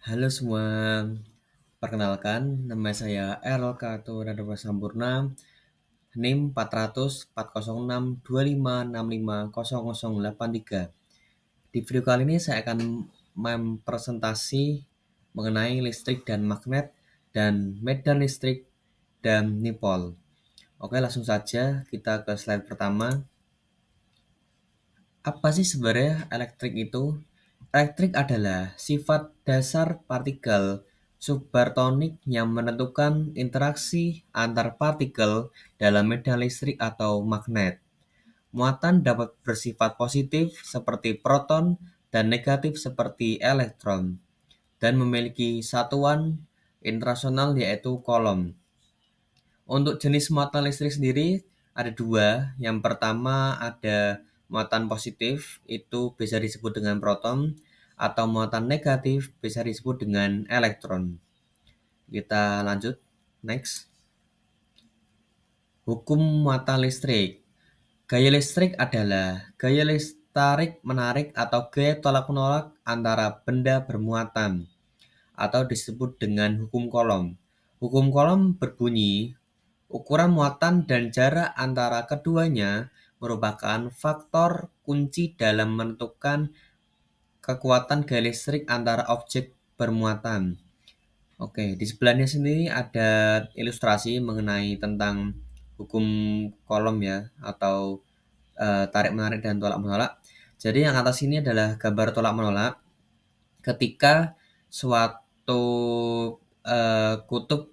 Halo semua, perkenalkan nama saya Errol Kato Radha Sampurna, NIM 400406256500883. Di video kali ini saya akan mempresentasi mengenai listrik dan magnet dan medan listrik dan dipol. Oke, langsung saja kita ke slide pertama. Apa sih sebenarnya elektrik itu? Elektrik adalah sifat dasar partikel subaratonik yang menentukan interaksi antar partikel dalam medan listrik atau magnet. Muatan dapat bersifat positif seperti proton dan negatif seperti elektron, dan memiliki satuan internasional yaitu coulomb. Untuk jenis muatan listrik sendiri ada dua. Yang pertama ada muatan positif, itu bisa disebut dengan proton, atau muatan negatif bisa disebut dengan elektron. Kita lanjut, next. Hukum muatan listrik. Gaya listrik adalah gaya tarik menarik atau gaya tolak menolak antara benda bermuatan, atau disebut dengan hukum Coulomb. Hukum Coulomb berbunyi, ukuran muatan dan jarak antara keduanya merupakan faktor kunci dalam menentukan kekuatan gaya listrik antara objek bermuatan. Oke, di sebelahnya sini ada ilustrasi mengenai tentang hukum Coulomb ya, atau tarik menarik dan tolak menolak. Jadi yang atas ini adalah gambar tolak menolak ketika suatu kutub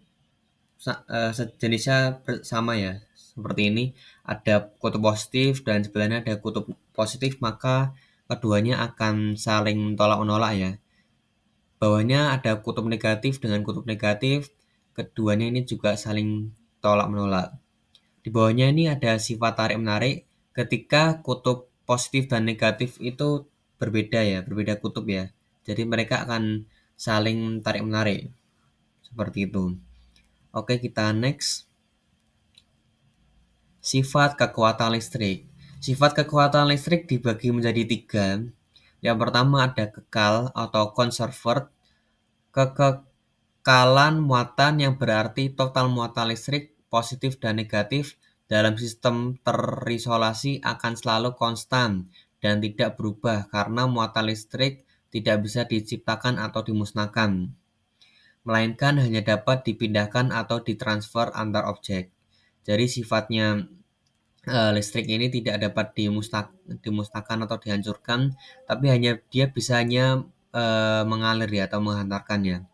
sejenisnya sama ya, seperti ini, ada kutub positif dan sebelahnya ada kutub positif, maka keduanya akan saling tolak menolak ya. Bawahnya ada kutub negatif dengan kutub negatif, keduanya ini juga saling tolak menolak. Di bawahnya ini ada sifat tarik menarik ketika kutub positif dan negatif itu berbeda ya, berbeda kutub ya. Jadi mereka akan saling tarik menarik seperti itu. Oke, kita next. Sifat kekuatan listrik. Sifat kekuatan listrik dibagi menjadi tiga. Yang pertama ada kekal atau conserved. Kekekalan muatan yang berarti total muatan listrik positif dan negatif dalam sistem terisolasi akan selalu konstan dan tidak berubah karena muatan listrik tidak bisa diciptakan atau dimusnahkan, melainkan hanya dapat dipindahkan atau ditransfer antar objek. Jadi sifatnya listrik ini tidak dapat dimusnahkan atau dihancurkan, tapi dia bisa hanya mengalir ya, atau menghantarkannya.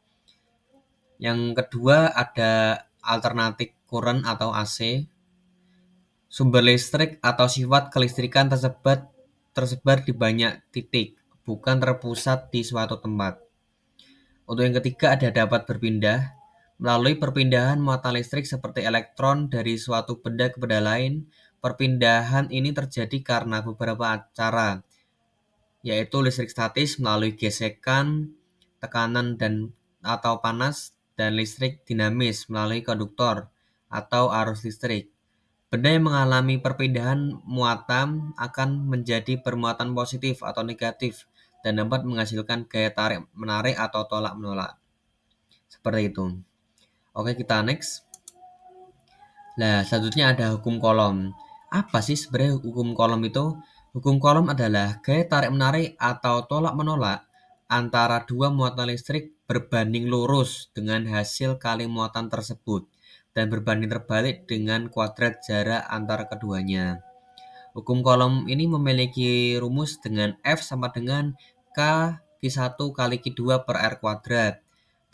Yang kedua ada alternating current atau AC. Sumber listrik atau sifat kelistrikan tersebar di banyak titik, bukan terpusat di suatu tempat. Untuk yang ketiga ada dapat berpindah. Melalui perpindahan muatan listrik seperti elektron dari suatu benda ke benda lain, perpindahan ini terjadi karena beberapa cara, yaitu listrik statis melalui gesekan, tekanan atau panas, dan listrik dinamis melalui konduktor atau arus listrik. Benda yang mengalami perpindahan muatan akan menjadi bermuatan positif atau negatif dan dapat menghasilkan gaya tarik menarik atau tolak menolak. Seperti itu. Oke, kita next. Nah, selanjutnya ada hukum Coulomb. Apa sih sebenarnya hukum Coulomb itu? Hukum Coulomb adalah gaya tarik menarik atau tolak menolak antara dua muatan listrik berbanding lurus dengan hasil kali muatan tersebut dan berbanding terbalik dengan kuadrat jarak antara keduanya. Hukum Coulomb ini memiliki rumus dengan F sama dengan K Q1 kali Q2 per R kuadrat,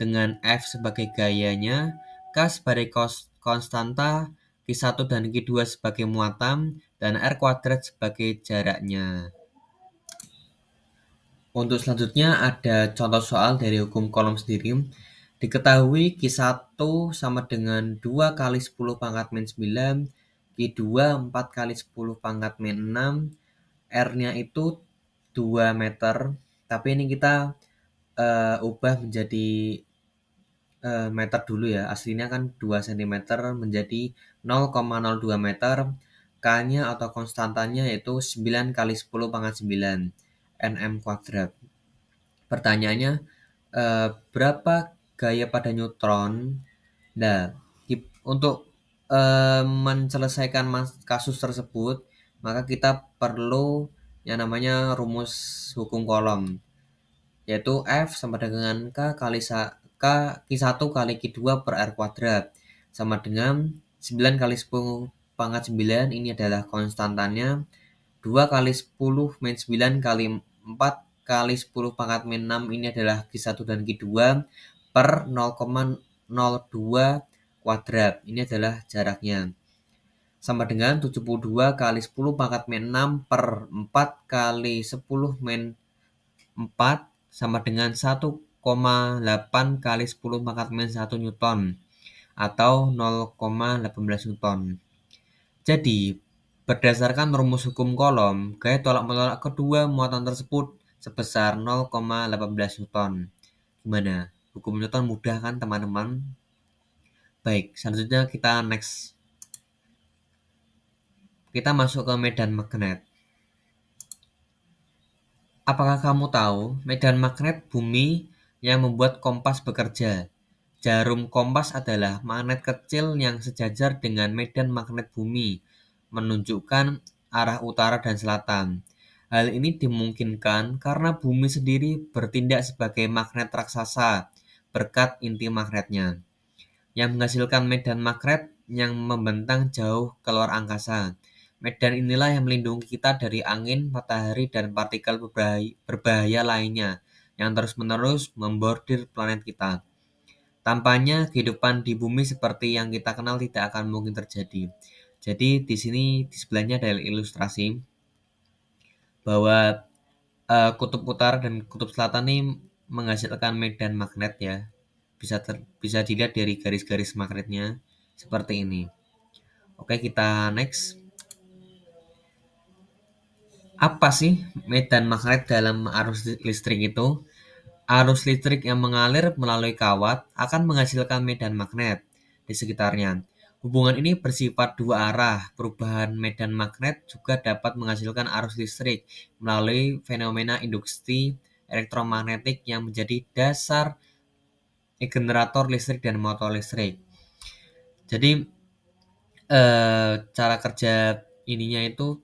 dengan F sebagai gayanya, K sebagai konstanta, Q1 dan Q2 sebagai muatan, dan R kuadrat sebagai jaraknya. Untuk selanjutnya ada contoh soal dari hukum Coulomb sendiri. Diketahui Q1 sama dengan 2 kali 10 pangkat min 9, Q2 4 kali 10 pangkat min 6, R-nya itu 2 meter, tapi ini kita ubah menjadi meter dulu ya. Aslinya kan 2 cm menjadi 0,02 meter. K-nya atau konstantanya yaitu 9 kali 10 pangkat 9 nm kuadrat. Pertanyaannya, berapa gaya pada neutron. Nah, untuk menyelesaikan kasus tersebut, maka kita perlu yang namanya rumus hukum Coulomb, yaitu F sama dengan Q1 kali Q2 per R kuadrat, sama dengan 9 kali 10 pangkat 9, ini adalah konstantannya, 2 kali 10 min 9 kali 4 kali 10 pangkat min 6, ini adalah Q1 dan Q2 per 0,02 kuadrat, ini adalah jaraknya, sama dengan 72 kali 10 pangkat min 6 per 4 kali 10 min 4 sama dengan 1,8 kali 10 pangkat min 1 Newton atau 0,18 Newton. Jadi, berdasarkan rumus hukum Coulomb, gaya tolak-menolak kedua muatan tersebut sebesar 0,18 Newton. Gimana? Hukum Newton mudah kan, teman-teman? Baik, selanjutnya kita next. Kita masuk ke medan magnet. Apakah kamu tahu medan magnet bumi yang membuat kompas bekerja? Jarum kompas adalah magnet kecil yang sejajar dengan medan magnet bumi, menunjukkan arah utara dan selatan. Hal ini dimungkinkan karena bumi sendiri bertindak sebagai magnet raksasa berkat inti magnetnya, yang menghasilkan medan magnet yang membentang jauh keluar angkasa. Medan inilah yang melindungi kita dari angin, matahari, dan partikel berbahaya lainnya yang terus-menerus membordir planet kita. Tampaknya kehidupan di bumi seperti yang kita kenal tidak akan mungkin terjadi. Jadi di sini di sebelahnya ada ilustrasi bahwa kutub utara dan kutub selatan ini menghasilkan medan magnet ya. Bisa dilihat dari garis-garis magnetnya seperti ini. Oke, kita next. Apa sih medan magnet dalam arus listrik itu? Arus listrik yang mengalir melalui kawat akan menghasilkan medan magnet di sekitarnya. Hubungan ini bersifat dua arah. Perubahan medan magnet juga dapat menghasilkan arus listrik melalui fenomena induksi elektromagnetik yang menjadi dasar generator listrik dan motor listrik. Jadi cara kerja ininya itu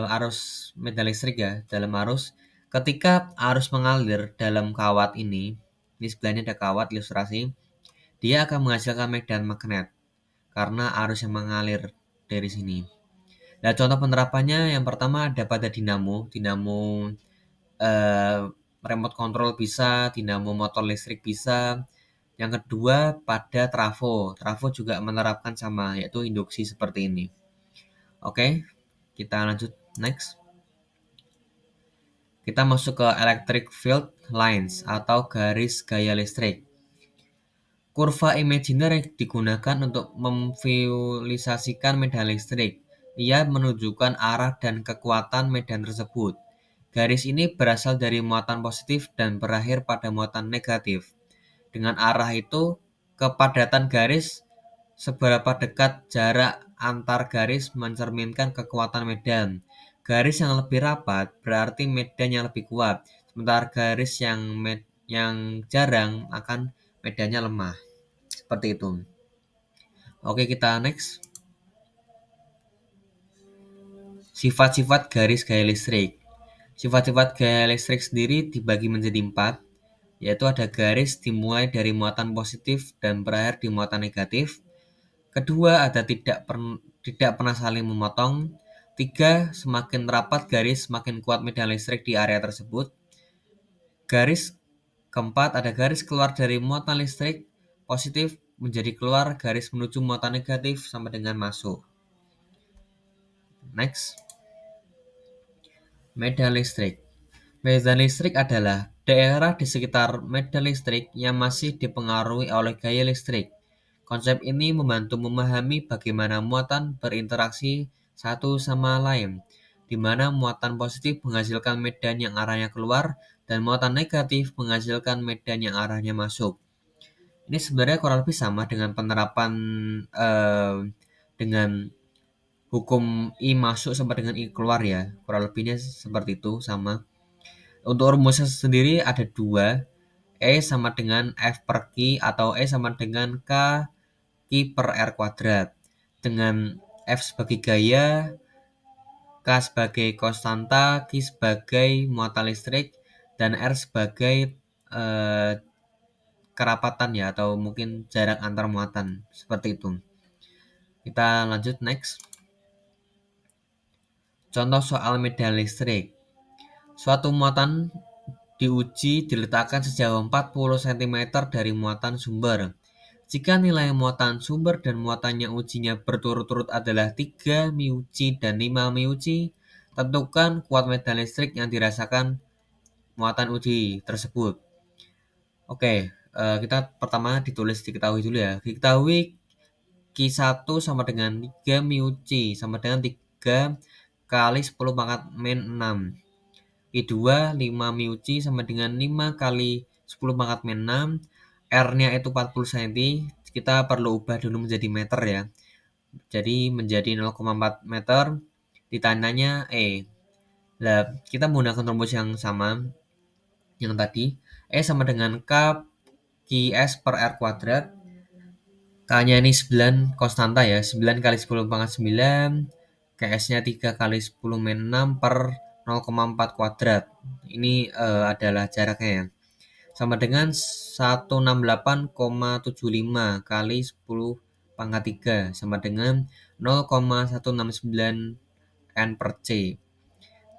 arus medan listrik ya, dalam arus. Ketika arus mengalir dalam kawat ini sebelahnya ada kawat ilustrasi, dia akan menghasilkan medan magnet karena arus yang mengalir dari sini. Nah, contoh penerapannya yang pertama ada pada dinamo eh, remote control bisa, dinamo motor listrik bisa. Yang kedua pada trafo juga menerapkan sama, yaitu induksi seperti ini. Oke, kita lanjut next. Kita masuk ke electric field lines atau garis gaya listrik. Kurva imajiner digunakan untuk memvisualisasikan medan listrik. Ia menunjukkan arah dan kekuatan medan tersebut. Garis ini berasal dari muatan positif dan berakhir pada muatan negatif. Dengan arah itu, kepadatan garis, seberapa dekat jarak antar garis mencerminkan kekuatan medan. Garis yang lebih rapat berarti medan yang lebih kuat, sementara garis yang jarang akan medannya lemah. Seperti itu. Oke, kita next. Sifat-sifat garis gaya listrik. Sifat-sifat gaya listrik sendiri dibagi menjadi 4, yaitu ada garis dimulai dari muatan positif dan berakhir di muatan negatif. Kedua, ada tidak pernah saling memotong. 3, semakin rapat garis, semakin kuat medan listrik di area tersebut. Garis keempat, ada garis keluar dari muatan listrik positif menjadi keluar, garis menuju muatan negatif sama dengan masuk. Next. Medan listrik. Medan listrik adalah daerah di sekitar medan listrik yang masih dipengaruhi oleh gaya listrik. Konsep ini membantu memahami bagaimana muatan berinteraksi satu sama lain, di mana muatan positif menghasilkan medan yang arahnya keluar dan muatan negatif menghasilkan medan yang arahnya masuk. Ini sebenarnya kurang lebih sama dengan penerapan dengan hukum I masuk sama dengan I keluar ya. Kurang lebihnya seperti itu sama. Untuk rumusnya sendiri ada 2. E sama dengan F per Q atau E sama dengan K Q per R kuadrat. Dengan F sebagai gaya, K sebagai konstanta, Q sebagai muatan listrik, dan R sebagai eh, kerapatan ya, atau mungkin jarak antar muatan. Seperti itu. Kita lanjut next. Contoh soal medan listrik. Suatu muatan diuji diletakkan sejauh 40 cm dari muatan sumber. Jika nilai muatan sumber dan muatannya ujinya berturut-turut adalah 3 μc dan 5 μc, tentukan kuat medan listrik yang dirasakan muatan uji tersebut. Oke, kita pertama diketahui dulu ya. Diketahui Q1 sama dengan 3 μc sama dengan 3 kali 10 pangkat min 6. Q2 5 μc sama dengan 5 kali 10 pangkat min 6. R-nya itu 40 cm. Kita perlu ubah dulu menjadi meter ya. Jadi menjadi 0,4 meter. Ditandanya E. Nah, kita menggunakan rumus yang sama yang tadi. E sama dengan K QS per R kuadrat. K-nya ini 9 konstanta ya. 9 kali 10 pangkat 9. KS-nya 3 kali 10 min 6 per 0,4 kuadrat. Ini adalah jaraknya ya. Sama dengan 168,75 kali 10 pangkat 3 sama dengan 0,169 N per C.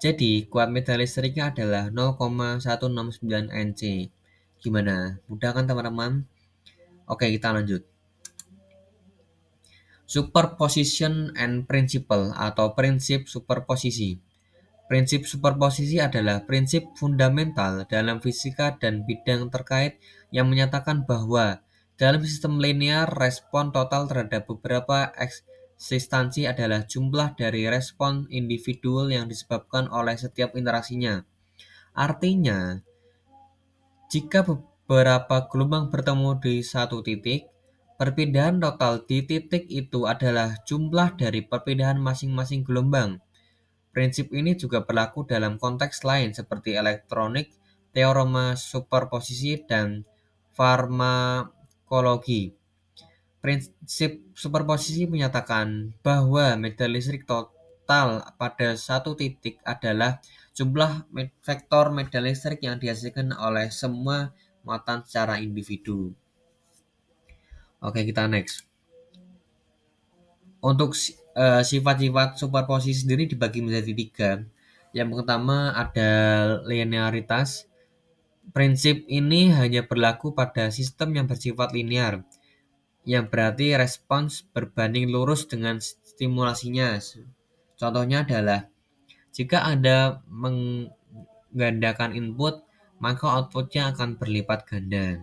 Jadi kuat medan listriknya adalah 0,169 Nc. Gimana? Mudah kan teman-teman? Oke, kita lanjut. Superposition and principle atau prinsip superposisi. Prinsip superposisi adalah prinsip fundamental dalam fisika dan bidang terkait yang menyatakan bahwa dalam sistem linear, respon total terhadap beberapa eksistensi adalah jumlah dari respon individual yang disebabkan oleh setiap interaksinya. Artinya, jika beberapa gelombang bertemu di satu titik, perpindahan total di titik itu adalah jumlah dari perpindahan masing-masing gelombang. Prinsip ini juga berlaku dalam konteks lain seperti elektronik, teorema superposisi, dan farmakologi. Prinsip superposisi menyatakan bahwa medan listrik total pada satu titik adalah jumlah vektor medan listrik yang dihasilkan oleh semua muatan secara individu. Oke, kita next. Untuk sifat-sifat superposisi sendiri dibagi menjadi 3. Yang pertama ada linearitas. Prinsip ini hanya berlaku pada sistem yang bersifat linear, yang berarti respons berbanding lurus dengan stimulasinya. Contohnya adalah jika Anda menggandakan input, maka outputnya akan berlipat ganda.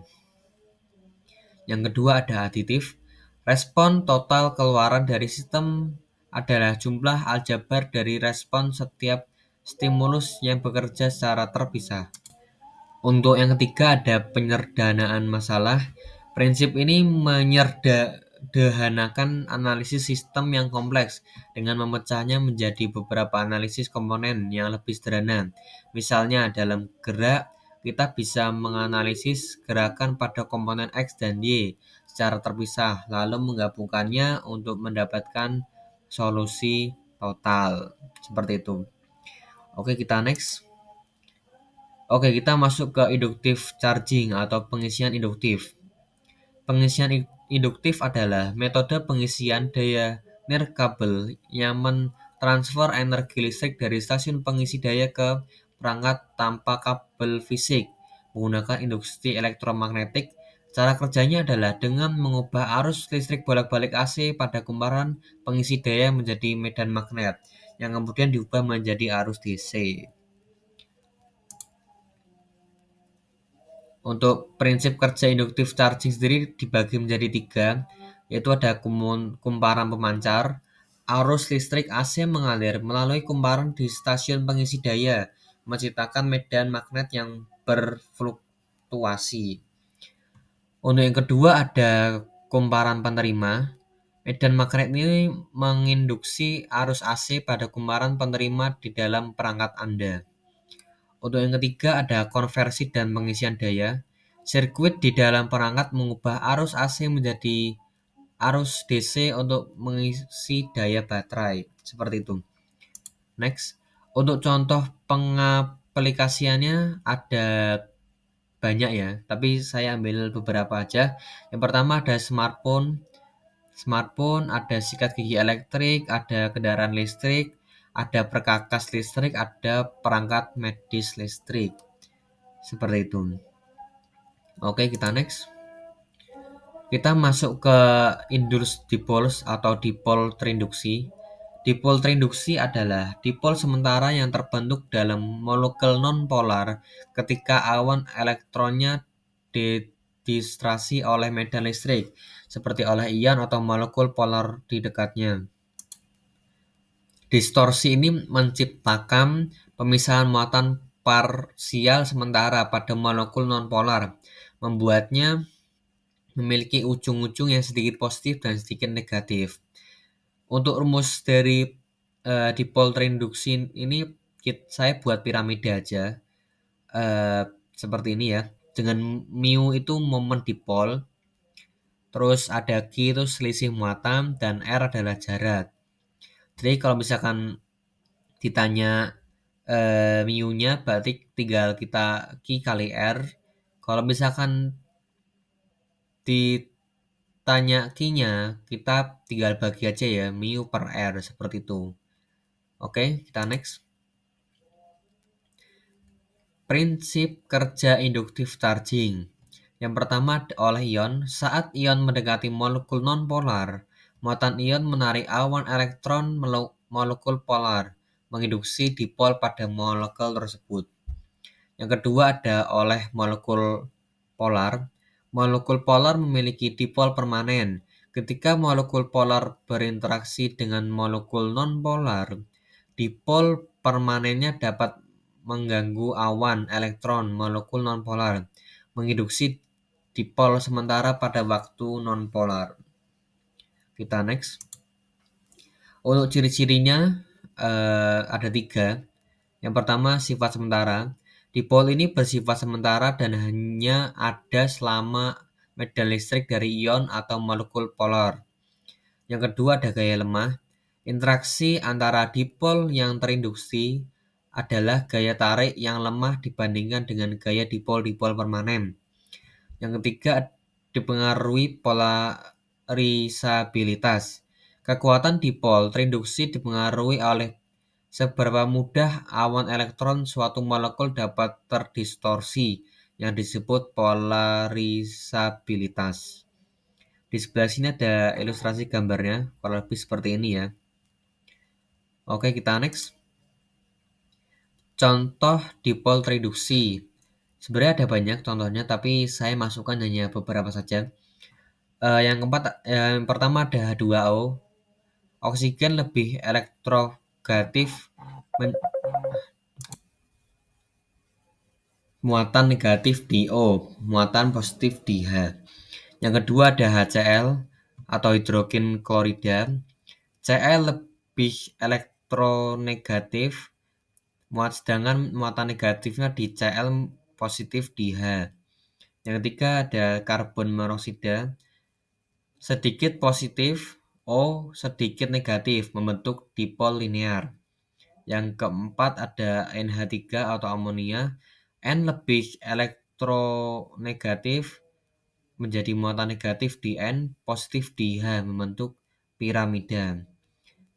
Yang kedua ada aditif. Respon total keluaran dari sistem adalah jumlah aljabar dari respon setiap stimulus yang bekerja secara terpisah. Untuk yang ketiga ada penyederhanaan masalah. Prinsip ini menyederhanakan analisis sistem yang kompleks dengan memecahnya menjadi beberapa analisis komponen yang lebih sederhana. Misalnya dalam gerak, kita bisa menganalisis gerakan pada komponen X dan Y secara terpisah, lalu menggabungkannya untuk mendapatkan solusi total. Seperti itu. Oke, kita next. Oke, kita masuk ke inductive charging atau pengisian induktif. Pengisian induktif adalah metode pengisian daya nirkabel yang mentransfer energi listrik dari stasiun pengisi daya ke perangkat tanpa kabel fisik menggunakan induksi elektromagnetik. Cara kerjanya adalah dengan mengubah arus listrik bolak-balik AC pada kumparan pengisi daya menjadi medan magnet yang kemudian diubah menjadi arus DC. Untuk prinsip kerja induktif charging sendiri dibagi menjadi 3, yaitu ada kumparan pemancar. Arus listrik AC mengalir melalui kumparan di stasiun pengisi daya, menciptakan medan magnet yang berfluktuasi. Untuk yang kedua ada kumparan penerima. Medan magnet ini menginduksi arus AC pada kumparan penerima di dalam perangkat Anda. Untuk yang ketiga ada konversi dan pengisian daya. Sirkuit di dalam perangkat mengubah arus AC menjadi arus DC untuk mengisi daya baterai. Seperti itu. Next. Untuk contoh pengaplikasiannya ada banyak ya, tapi saya ambil beberapa aja. Yang pertama ada smartphone. Smartphone, ada sikat gigi elektrik, ada kendaraan listrik, ada perkakas listrik, ada perangkat medis listrik. Seperti itu. Oke, kita next. Kita masuk ke induced dipoles atau dipol terinduksi. Dipol terinduksi adalah dipol sementara yang terbentuk dalam molekul nonpolar ketika awan elektronnya didistrasi oleh medan listrik, seperti oleh ion atau molekul polar di dekatnya. Distorsi ini menciptakan pemisahan muatan parsial sementara pada molekul nonpolar, membuatnya memiliki ujung-ujung yang sedikit positif dan sedikit negatif. Untuk rumus dari dipol terinduksi ini saya buat piramida aja. Seperti ini ya. Dengan mu itu momen dipol, terus ada Q itu selisih muatan, dan R adalah jarak. Jadi kalau misalkan ditanya mu-nya berarti tinggal kita Q kali R. Kalau misalkan ditanya Q-nya, kita tinggal bagi aja ya, mu per R, seperti itu. Oke, kita next. Prinsip kerja induktif charging. Yang pertama oleh ion, saat ion mendekati molekul nonpolar, muatan ion menarik awan elektron molekul polar, menginduksi dipol pada molekul tersebut. Yang kedua ada oleh molekul polar. Molekul polar memiliki dipol permanen. Ketika molekul polar berinteraksi dengan molekul nonpolar, dipol permanennya dapat mengganggu awan elektron molekul nonpolar, menginduksi dipol sementara pada waktu nonpolar. Kita next. Untuk ciri-cirinya ada 3. Yang pertama sifat sementara. Dipol ini bersifat sementara dan hanya ada selama medan listrik dari ion atau molekul polar. Yang kedua ada gaya lemah. Interaksi antara dipol yang terinduksi adalah gaya tarik yang lemah dibandingkan dengan gaya dipol-dipol permanen. Yang ketiga dipengaruhi polarisabilitas. Kekuatan dipol terinduksi dipengaruhi oleh seberapa mudah awan elektron suatu molekul dapat terdistorsi yang disebut polarisabilitas. Di sebelah sini ada ilustrasi gambarnya, kurang lebih seperti ini ya. Oke, kita next. Contoh dipol terinduksi. Sebenarnya ada banyak contohnya, tapi saya masukkan hanya beberapa saja. Yang pertama ada H2O. Oksigen lebih elektrogatif, muatan negatif di O, muatan positif di H. Yang kedua ada HCl atau hidrogen klorida. Cl lebih elektronegatif, sedangkan muatan negatifnya di Cl positif di H. Yang ketiga ada karbon monoksida, sedikit positif, O sedikit negatif, membentuk dipol linear. Yang keempat ada NH3 atau amonia, N lebih elektronegatif, menjadi muatan negatif di N, positif di H, membentuk piramida.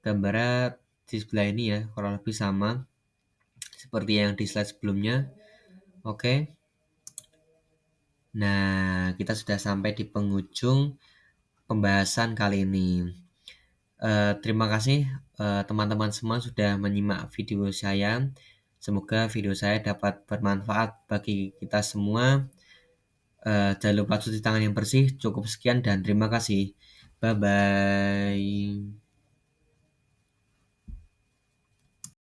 Gambarnya di sebelah ini ya, kurang lebih sama seperti yang di slide sebelumnya. Oke. Nah, kita sudah sampai di penghujung pembahasan kali ini. Terima kasih teman-teman semua sudah menyimak video saya. Semoga video saya dapat bermanfaat bagi kita semua. Jangan lupa cuci tangan yang bersih. Cukup sekian dan terima kasih. Bye bye.